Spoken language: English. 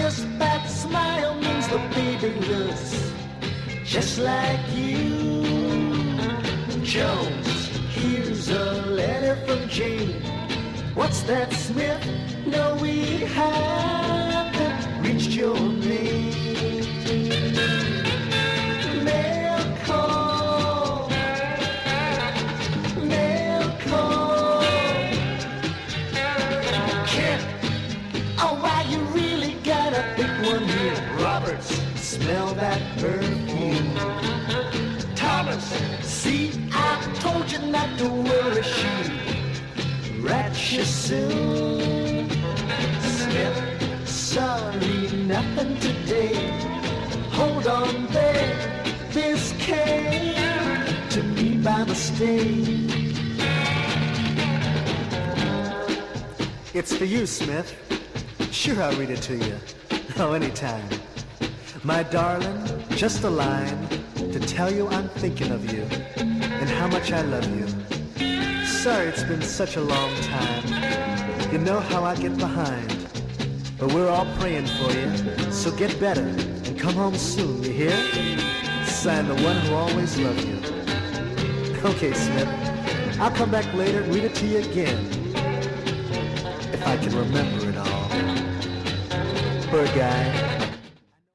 This fat smile means the baby looks just like you. Jones, here's a letter from Jane. What's that, Smith? No, we haven't reached your name. Mail call, mail call. Kent, oh, why you really got a big one here? Roberts, smell that perfume. Thomas, see, I told you not to worry, she rat you soon. Smith, sorry, nothing today. Hold on there, this came to me by mistake. It's for you, Smith. Sure, I'll read it to you. Oh, anytime. My darling, just a line to tell you I'm thinking of you and how much I love you. Sorry it's been such a long time. You know how I get behind. But we're all praying for you, so get better and come home soon, you hear? Signed, the one who always loved you. Okay, Smith, I'll come back later and read it to you again. If I can remember it all. Poor guy.